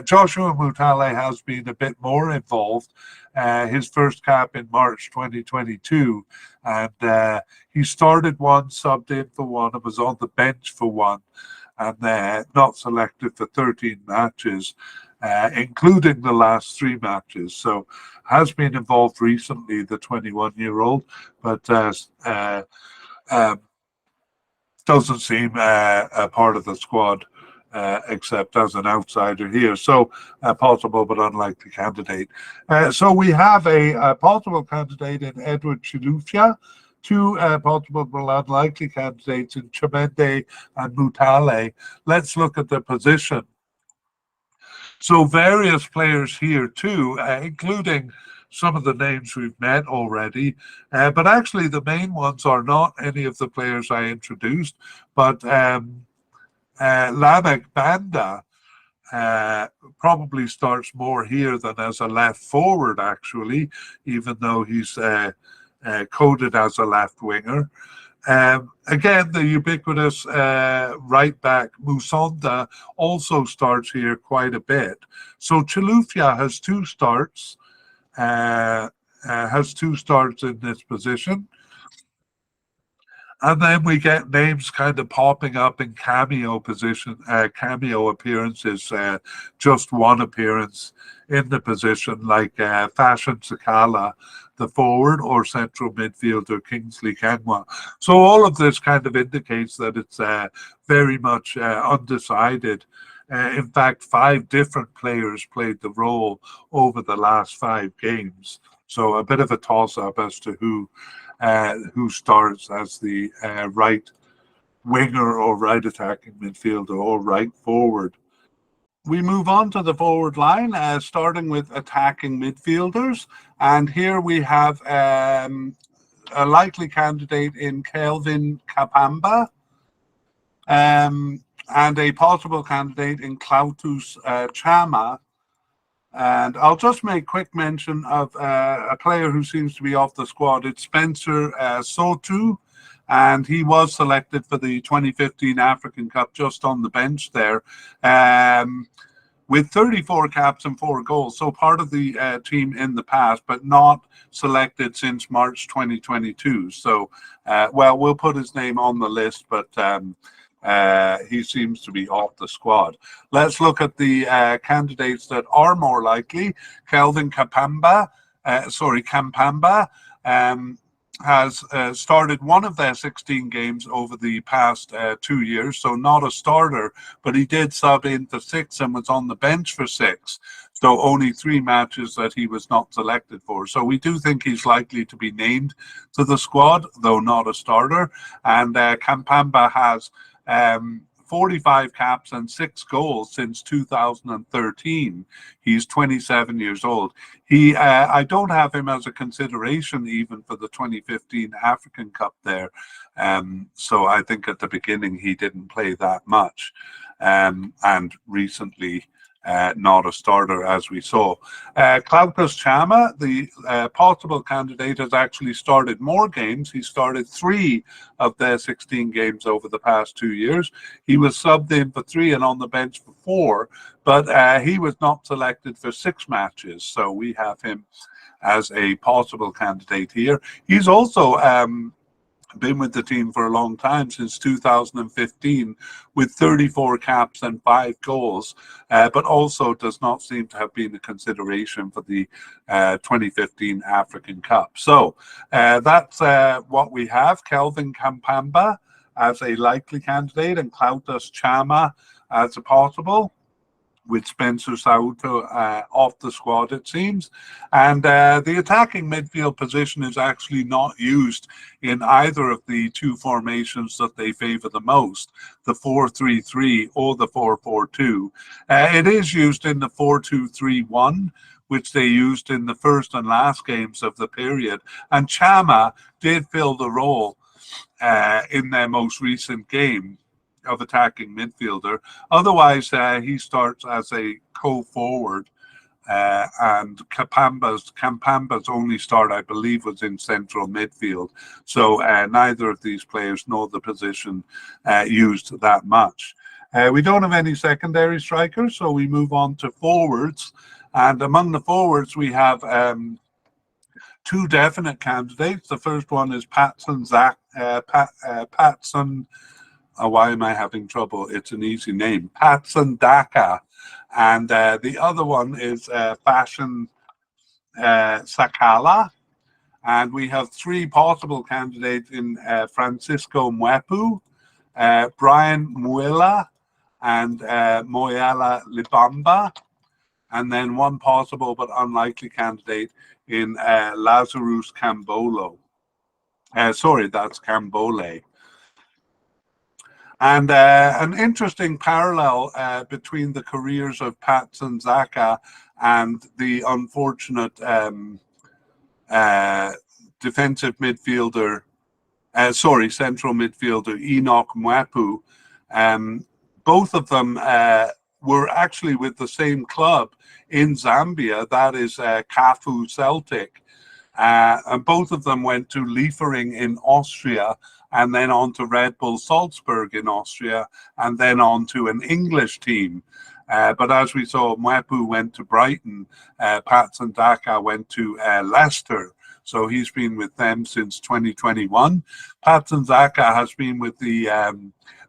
Joshua Mutale has been a bit more involved. His first cap in March 2022, and he started 1, subbed in for 1, and was on the bench for 1, and not selected for 13 matches. Including the last 3 matches. So has been involved recently, the 21-year-old, but doesn't seem a part of the squad except as an outsider here. So a possible but unlikely candidate. So we have a possible candidate in Edward Chilufya, 2 possible but unlikely candidates in Chamende and Mutale. Let's look at the position. So various players here too, including some of the names we've met already. But actually the main ones are not any of the players I introduced, but Lamek Banda probably starts more here than as a left forward, actually, even though he's coded as a left winger. Again, the ubiquitous right back Musonda also starts here quite a bit. So Chilufya has 2 starts, in this position. And then we get names kind of popping up in cameo position, cameo appearances, just one appearance in the position, like Fashion Sakala, the forward, or central midfielder Kingsley Kenwa. So all of this kind of indicates that it's very much undecided. In fact, 5 different players played the role over the last 5 games. So a bit of a toss-up as to who starts as the right winger or right attacking midfielder or right forward. We move on to the forward line, starting with attacking midfielders. And here we have a likely candidate in Kelvin Kapamba, and a possible candidate in Klautus Chama. And I'll just make quick mention of a player who seems to be off the squad. It's Spencer Sotu, and he was selected for the 2015 African Cup just on the bench there, with 34 caps and 4 goals. So part of the team in the past, but not selected since March 2022. So, well, we'll put his name on the list, but he seems to be off the squad. Let's look at the candidates that are more likely. Kelvin Kapamba, Kampamba, has started one of their 16 games over the past 2 years, so not a starter, but he did sub in for 6 and was on the bench for 6. So only 3 matches that he was not selected for. So we do think he's likely to be named to the squad, though not a starter. And Kampamba has 45 caps and 6 goals since 2013. He's 27 years old. I don't have him as a consideration even for the 2015 African Cup there. So I think at the beginning he didn't play that much. And recently, not a starter, as we saw. Klautus Chama, the possible candidate, has actually started more games. He started 3 of their 16 games over the past 2 years. He was subbed in for 3 and on the bench for 4, but he was not selected for 6 matches. So we have him as a possible candidate here. He's also been with the team for a long time, since 2015, with 34 caps and 5 goals, but also does not seem to have been a consideration for the 2015 African Cup. So that's what we have. Kelvin Kampamba as a likely candidate and Klautus Chama as a possible, with Spencer Sauto off the squad, it seems. And the attacking midfield position is actually not used in either of the 2 formations that they favour the most, the 4-3-3 or the 4-4-2. It is used in the 4-2-3-1, which they used in the first and last games of the period. And Chama did fill the role in their most recent game of attacking midfielder. Otherwise, he starts as a co-forward, and Kampamba's only start, I believe, was in central midfield. So neither of these players nor the position used that much. We don't have any secondary strikers, so we move on to forwards. And among the forwards, we have 2 definite candidates. The first one is Patson why am I having trouble? It's an easy name. Patson Daka. And the other one is Fashion Sakala. And we have 3 possible candidates in Francisco Mwepu, Brian Muela, and Moyala Libamba. And then 1 possible but unlikely candidate in Lazarus Cambolo. That's Cambole. And an interesting parallel between the careers of Patson Zaka and the unfortunate central midfielder Enoch Mwepu. Both of them were actually with the same club in Zambia, that is Kafu Celtic. And both of them went to Liefering in Austria, and then on to Red Bull Salzburg in Austria, and then on to an English team. But as we saw, Mwepu went to Brighton, Patson Daka went to Leicester. So he's been with them since 2021. Patson Zaka has been with the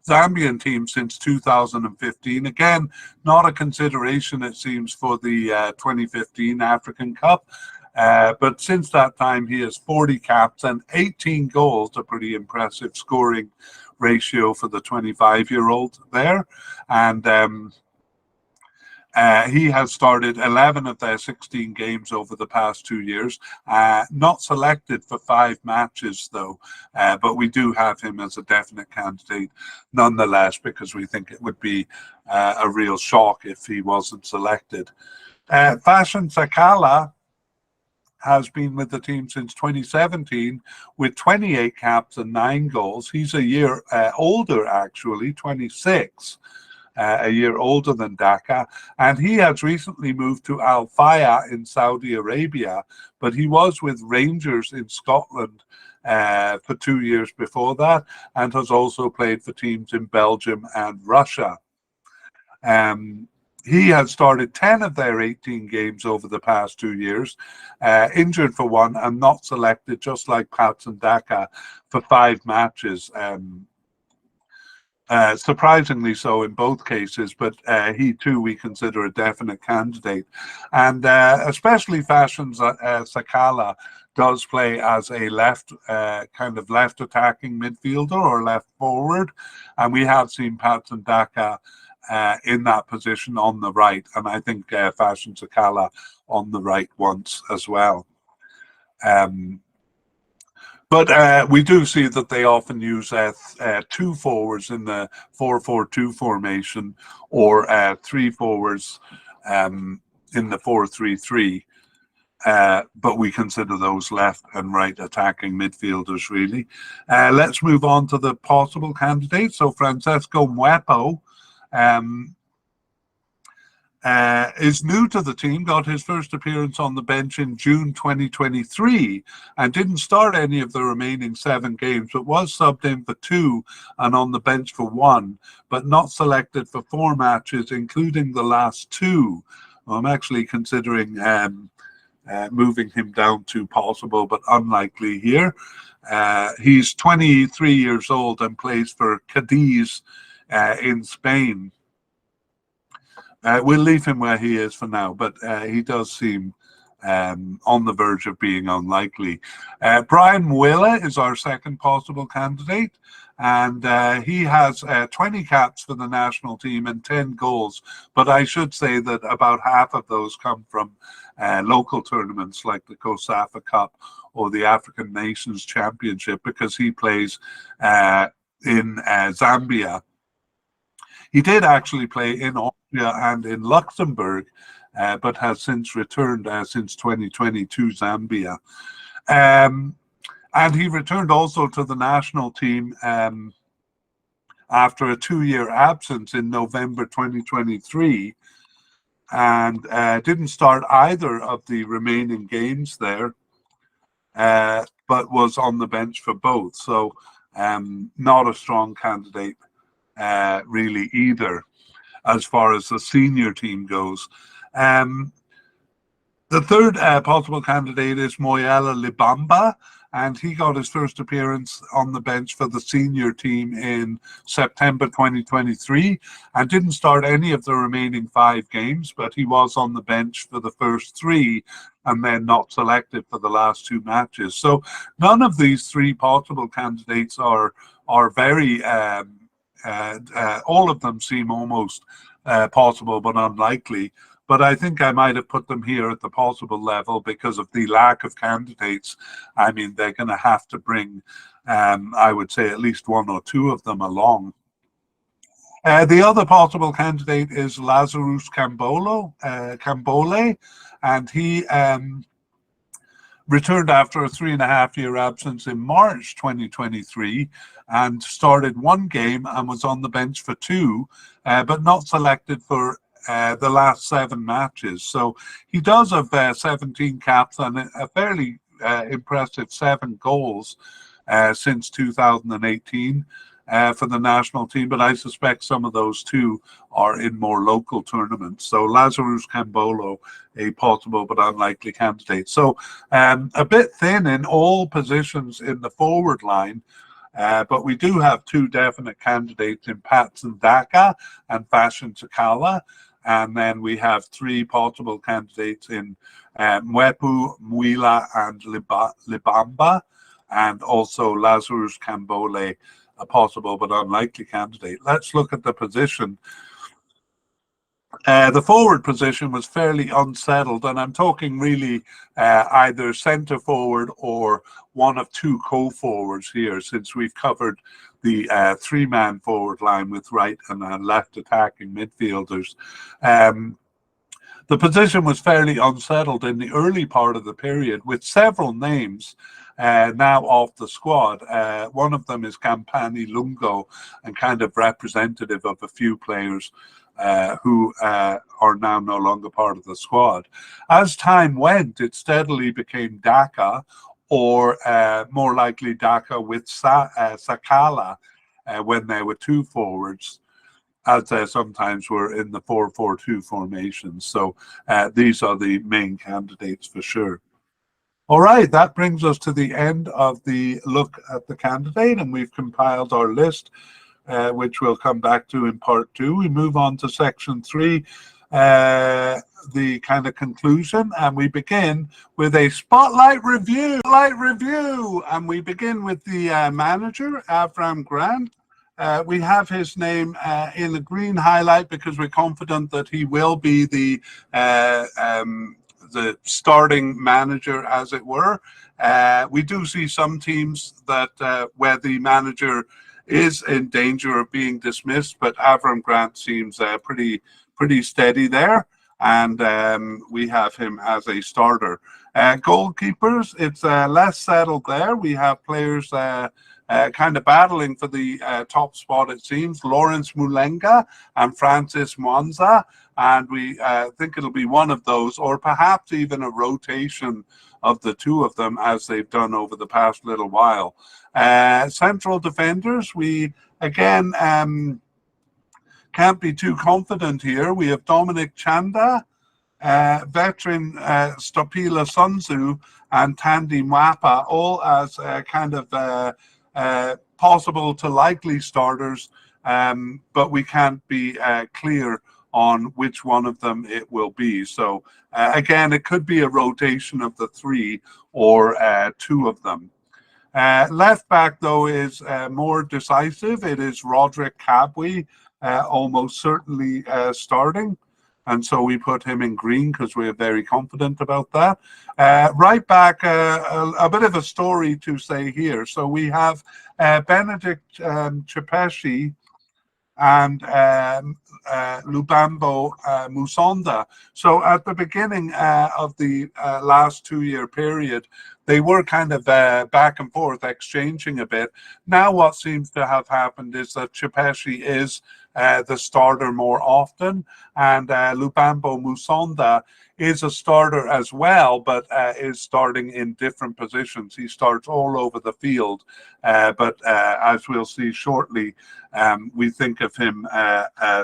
Zambian team since 2015. Again, not a consideration, it seems, for the 2015 African Cup. But since that time, he has 40 caps and 18 goals, a pretty impressive scoring ratio for the 25-year-old there. And he has started 11 of their 16 games over the past 2 years. Not selected for 5 matches, though, but we do have him as a definite candidate nonetheless, because we think it would be a real shock if he wasn't selected. Fashion Sakala has been with the team since 2017 with 28 caps and 9 goals. He's a year older, actually, 26. A year older than Daka, and he has recently moved to Al Faya in Saudi Arabia, but he was with Rangers in Scotland for 2 years before that, and has also played for teams in Belgium and Russia. He has started 10 of their 18 games over the past 2 years, injured for 1 and not selected, just like Patson Daka, for 5 matches. Surprisingly so in both cases, but he too we consider a definite candidate. And especially Fashion Sakala does play as a kind of left attacking midfielder or left forward, and we have seen Patson Daka in that position on the right, and I think Fashion Sakala on the right once as well. But we do see that they often use 2 forwards in the 4-4-2 formation, or 3 forwards in the 4-3-3. But we consider those left and right attacking midfielders, really. Let's move on to the possible candidates. So Francesco Mwepo is new to the team, got his first appearance on the bench in June 2023 and didn't start any of the remaining 7 games, but was subbed in for 2 and on the bench for 1, but not selected for 4 matches, including the last 2. Well, I'm actually considering moving him down to possible, but unlikely here. He's 23 years old and plays for Cadiz in Spain. We'll leave him where he is for now, but he does seem on the verge of being unlikely. Brian Mwila is our second possible candidate, and he has 20 caps for the national team and 10 goals, but I should say that about half of those come from local tournaments like the COSAFA Cup or the African Nations Championship, because he plays in Zambia. He did actually play in Austria and in Luxembourg, but has since returned since 2020 to Zambia. And he returned also to the national team after a 2-year absence in November 2023, and didn't start either of the remaining games there, but was on the bench for both. So not a strong candidate really either, as far as the senior team goes. The third possible candidate is Moyala Libamba, and he got his first appearance on the bench for the senior team in September 2023 and didn't start any of the remaining 5 games, but he was on the bench for the first 3 and then not selected for the last 2 matches. So none of these 3 possible candidates are very all of them seem almost possible but unlikely. But I think I might have put them here at the possible level because of the lack of candidates. I mean, they're going to have to bring, I would say, at least 1 or 2 of them along. The other possible candidate is Lazarus Kambole, and he returned after a 3.5-year absence in March 2023 and started 1 game and was on the bench for 2, but not selected for the last 7 matches. So he does have 17 caps and a fairly impressive 7 goals since 2018. for the national team, but I suspect some of those too are in more local tournaments. So Lazarus Cambolo, a possible but unlikely candidate. So a bit thin in all positions in the forward line. But we do have two definite candidates in Patson Daka and Fashion Takala. And then we have three possible candidates in Mwepu, Mwila, and Libamba. And also Lazarus Cambole, a possible but unlikely candidate. Let's look at the position. The forward position was fairly unsettled, and I'm talking really either centre forward or one of two co-forwards here, since we've covered the three-man forward line with right and left attacking midfielders. The position was fairly unsettled in the early part of the period, with several names now off the squad. One of them is Kampani Lungo, and kind of representative of a few players who are now no longer part of the squad. As time went, it steadily became Daka, or more likely Daka with Sakala when there were two forwards, as sometimes were in the 4-4-2 formations. So these are the main candidates for sure. All right, that brings us to the end of the look at the candidate, and we've compiled our list, which we'll come back to in part 2. We move on to section 3, the kind of conclusion, and we begin with a spotlight review. And we begin with the manager, Avram Grant. We have his name in the green highlight because we're confident that he will be the starting manager, as it were. We do see some teams that where the manager is in danger of being dismissed, but Avram Grant seems pretty steady there, and we have him as a starter. Goalkeepers, it's less settled there. We have players kind of battling for the top spot, it seems. Lawrence Mulenga and Francis Mwanza, and we think it'll be one of those, or perhaps even a rotation of the two of them, as they've done over the past little while. Central defenders, we again can't be too confident here. We have Dominic Chanda, veteran Stopila Sunzu, and Tandy Mwapa, all as kind of possible to likely starters, but we can't be clear on which one of them it will be. So again, it could be a rotation of the three or two of them. Left back, though, is more decisive. It is Roderick Kabwe, almost certainly starting. And so we put him in green because we're very confident about that. Right back, a bit of a story to say here. So we have Benedict Chepeshi and Lubambo Musonda. So at the beginning of the last 2-year period, they were kind of back and forth, exchanging a bit. Now what seems to have happened is that Chepeshi is the starter more often, and Lubambo Musonda is a starter as well, but is starting in different positions. He starts all over the field, but as we'll see shortly, we think of him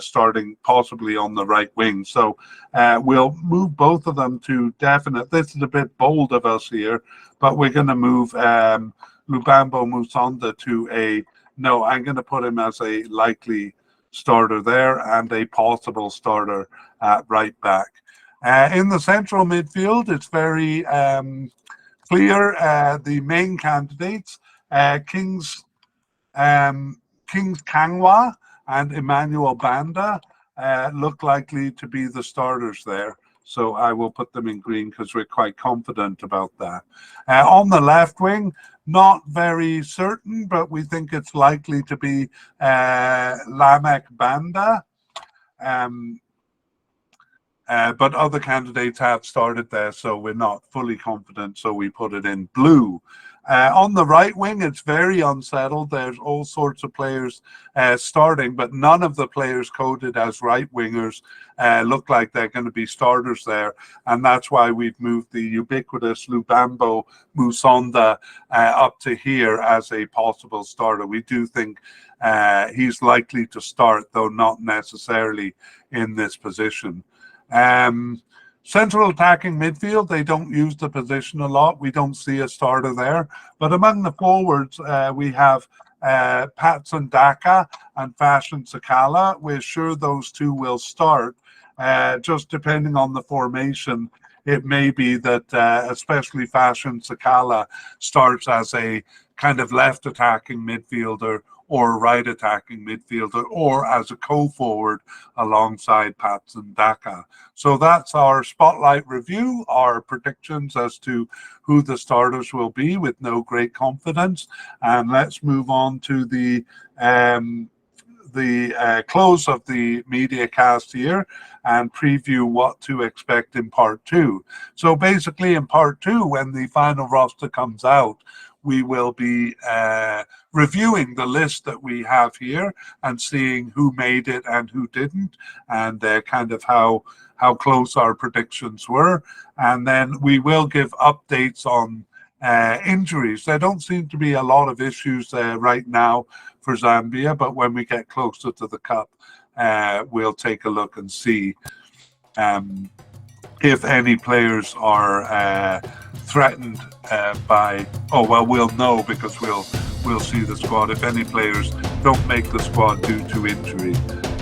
starting possibly on the right wing. So we'll move both of them to definite. This is a bit bold of us here, but we're going to move Lubambo Musonda to a, no, I'm going to put him as a likely starter there and a possible starter at right back. In the central midfield, it's very clear the main candidates, Kings Kangwa and Emmanuel Banda, look likely to be the starters there. So I will put them in green because we're quite confident about that. On the left wing, not very certain, but we think it's likely to be Lamek Banda. But other candidates have started there, so we're not fully confident, so we put it in blue. On the right wing, it's very unsettled. There's all sorts of players starting, but none of the players coded as right wingers look like they're going to be starters there. And that's why we've moved the ubiquitous Lubambo Musonda up to here as a possible starter. We do think he's likely to start, though not necessarily in this position. Central attacking midfield, they don't use the position a lot. We don't see a starter there. But among the forwards, we have Patson Daka and Fashion Sakala. We're sure those two will start. Just depending on the formation, it may be that especially Fashion Sakala starts as a kind of left attacking midfielder or right attacking midfielder, or as a co-forward alongside Patson Daka. So that's our spotlight review, our predictions as to who the starters will be with no great confidence. And let's move on to the close of the media cast here and preview what to expect in part 2. So basically in part 2, when the final roster comes out, we will be reviewing the list that we have here and seeing who made it and who didn't, and kind of how close our predictions were. And then we will give updates on injuries. There don't seem to be a lot of issues right now for Zambia, but when we get closer to the cup, we'll take a look and see if any players are threatened by. Oh well, we'll know because we'll see the squad if any players don't make the squad due to injury.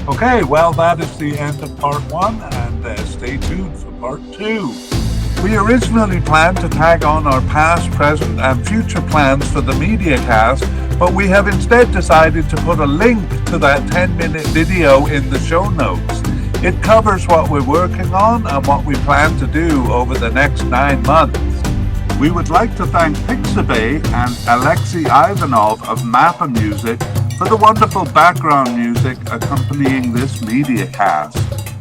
Okay, well that is the end of part 1, and stay tuned for part 2. We originally planned to tag on our past, present and future plans for the mediacast, but we have instead decided to put a link to that 10-minute video in the show notes. It covers what we're working on and what we plan to do over the next 9 months. We would like to thank Pixabay and Alexei Ivanov of Mappa Music for the wonderful background music accompanying this mediacast.